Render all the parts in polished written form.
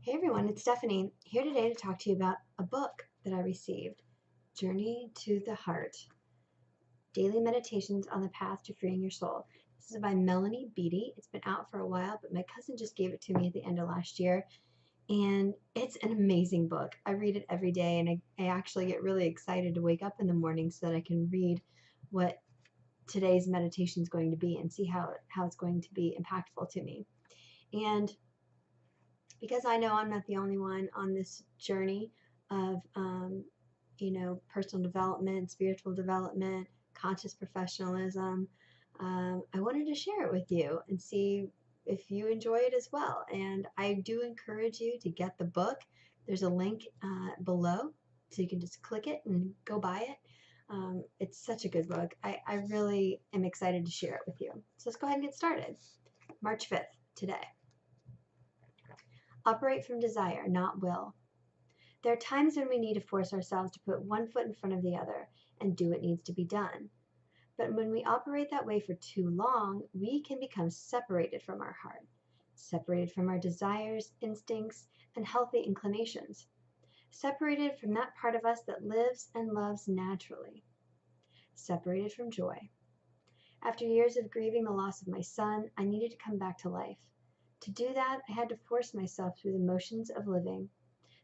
Hey everyone, it's Stephanie here today to talk to you about a book that I received, Journey to the Heart, Daily Meditations on the Path to Freeing Your Soul. This is by Melanie Beattie. It's been out for a while, but my cousin just gave it to me at the end of last year, and it's an amazing book. I read it every day, and I actually get really excited to wake up in the morning so that I can read what today's meditation is going to be and see how it's going to be impactful to me. And because I know I'm not the only one on this journey of, personal development, spiritual development, conscious professionalism, I wanted to share it with you and see if you enjoy it as well. And I do encourage you to get the book. There's a link below, so you can just click it and go buy it. It's such a good book. I really am excited to share it with you. So let's go ahead and get started. March 5th, today. Operate from desire, not will. There are times when we need to force ourselves to put one foot in front of the other and do what needs to be done. But when we operate that way for too long, we can become separated from our heart, separated from our desires, instincts, and healthy inclinations, separated from that part of us that lives and loves naturally, separated from joy. After years of grieving the loss of my son, I needed to come back to life. To do that, I had to force myself through the motions of living,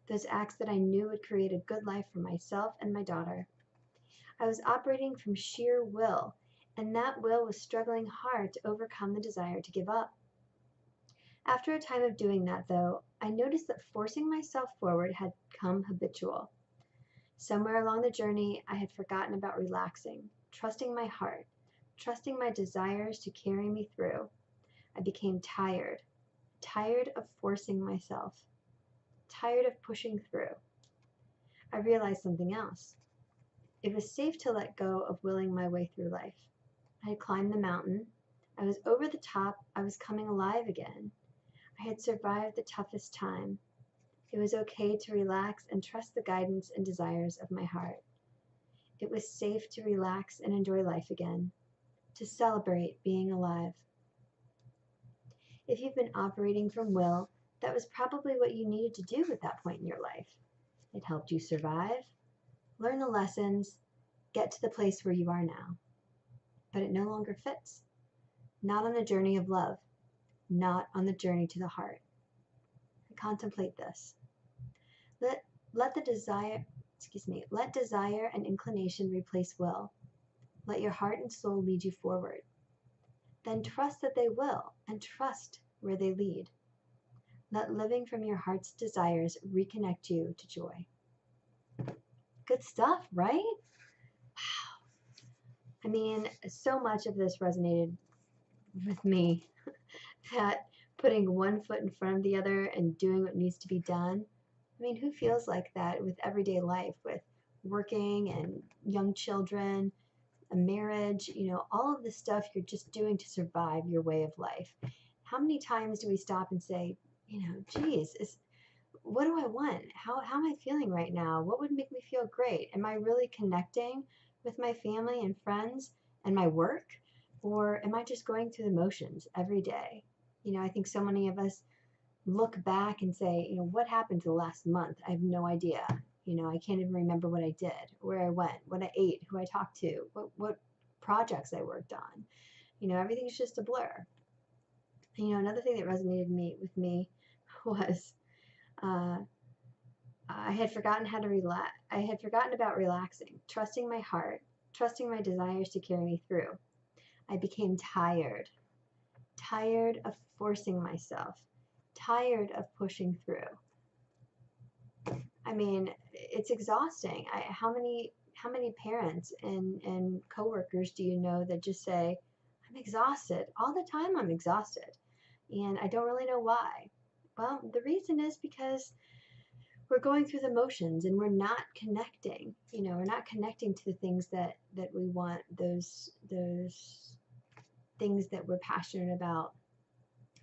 those acts that I knew would create a good life for myself and my daughter. I was operating from sheer will, and that will was struggling hard to overcome the desire to give up. After a time of doing that, though, I noticed that forcing myself forward had become habitual. Somewhere along the journey, I had forgotten about relaxing, trusting my heart, trusting my desires to carry me through. I became tired of forcing myself, tired of pushing through. I realized something else. It was safe to let go of willing my way through life. I had climbed the mountain. I was over the top. I was coming alive again. I had survived the toughest time. It was okay to relax and trust the guidance and desires of my heart. It was safe to relax and enjoy life again, to celebrate being alive. If you've been operating from will, that was probably what you needed to do at that point in your life. It helped you survive, learn the lessons, get to the place where you are now. But it no longer fits. Not on the journey of love, not on the journey to the heart. Contemplate this. Let desire and inclination replace will. Let your heart and soul lead you forward. Then trust that they will, and trust where they lead. Let living from your heart's desires reconnect you to joy. Good stuff, right? Wow. I mean, so much of this resonated with me that putting one foot in front of the other and doing what needs to be done. I mean, who feels like that with everyday life, with working and young children, a marriage, all of the stuff you're just doing to survive your way of life? How many times do we stop and say, geez, what do I want? How am I feeling right now? What would make me feel great? Am I really connecting with my family and friends and my work? Or am I just going through the motions every day? I think so many of us look back and say, what happened to the last month? I have no idea. I can't even remember what I did, where I went, what I ate, who I talked to, what projects I worked on. Everything's just a blur. Another thing that resonated with me was I had forgotten how to relax. I had forgotten about relaxing, trusting my heart, trusting my desires to carry me through. I became tired of forcing myself, tired of pushing through. I mean, it's exhausting. How many parents and coworkers do you know that just say, I'm exhausted all the time? I'm exhausted, and I don't really know why. Well, the reason is because we're going through the motions and we're not connecting. We're not connecting to the things that we want, those things that we're passionate about.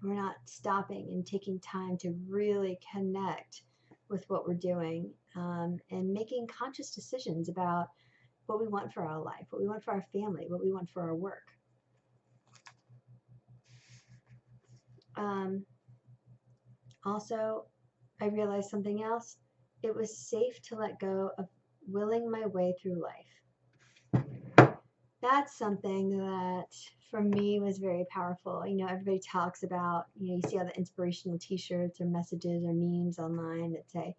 We're not stopping and taking time to really connect with what we're doing, and making conscious decisions about what we want for our life, what we want for our family, what we want for our work. Also, I realized something else. It was safe to let go of willing my way through life. That's something that for me was very powerful. Everybody talks about, you see all the inspirational t-shirts or messages or memes online that say,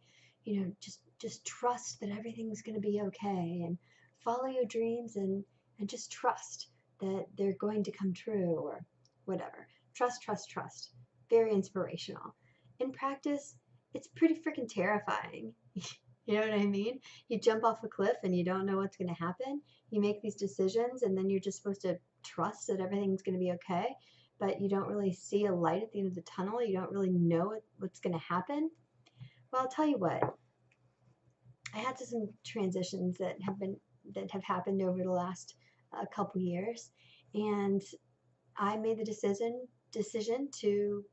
just trust that everything's going to be okay, and follow your dreams, and just trust that they're going to come true, or whatever. Trust, trust, trust. Very inspirational. In practice, it's pretty freaking terrifying. You know what I mean? You jump off a cliff and you don't know what's going to happen. You make these decisions, and then you're just supposed to trust that everything's going to be okay, but you don't really see a light at the end of the tunnel. You don't really know what's going to happen. Well, I'll tell you what. I had some transitions that have happened over the last couple years, and I made the decision to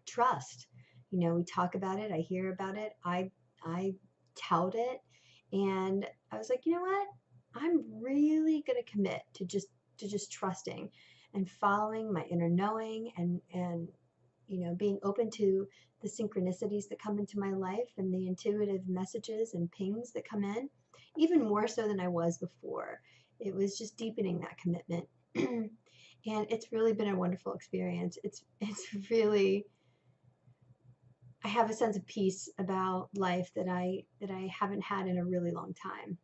trust. We talk about it. I hear about it. I tout it, and I was like, you know what? I'm really going to commit to just trusting and following my inner knowing, and being open to the synchronicities that come into my life and the intuitive messages and pings that come in, even more so than I was before. It was just deepening that commitment. And it's really been a wonderful experience. It's really, I have a sense of peace about life that I haven't had in a really long time.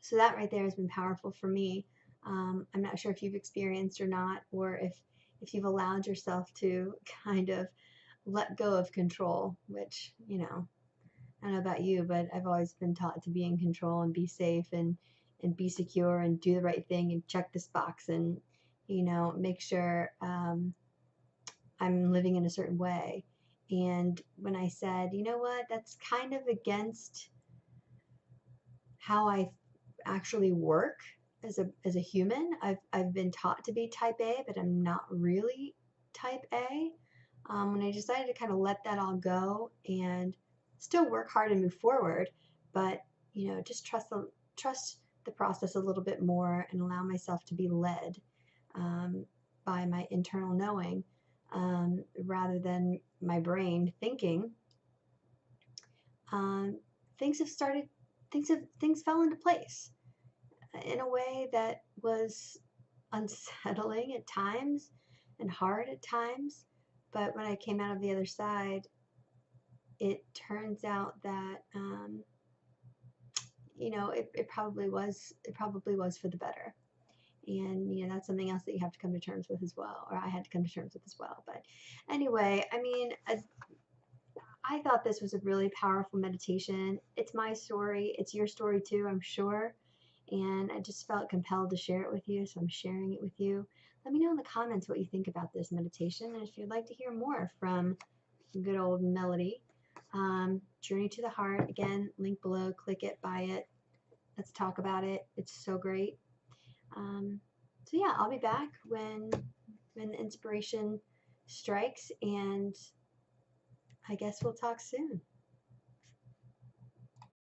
So that right there has been powerful for me. I'm not sure if you've experienced or not, or if you've allowed yourself to kind of let go of control, which, I don't know about you, but I've always been taught to be in control and be safe and be secure and do the right thing and check this box and, make sure I'm living in a certain way. And when I said, you know what, that's kind of against how I actually work as a human. I've been taught to be type A, but I'm not really type A. When I decided to kind of let that all go and still work hard and move forward, but just trust the process a little bit more and allow myself to be led by my internal knowing, rather than my brain thinking. Things fell into place in a way that was unsettling at times and hard at times. But when I came out of the other side, it turns out that it probably was for the better. And that's something else that you have to come to terms with as well, or I had to come to terms with as well. But anyway, I mean, I thought this was a really powerful meditation. It's my story. It's your story too, I'm sure. And I just felt compelled to share it with you, so I'm sharing it with you. Let me know in the comments what you think about this meditation, and if you'd like to hear more from good old Melody. Journey to the Heart, again, link below. Click it, buy it. Let's talk about it. It's so great. So yeah, I'll be back when the inspiration strikes, and I guess we'll talk soon.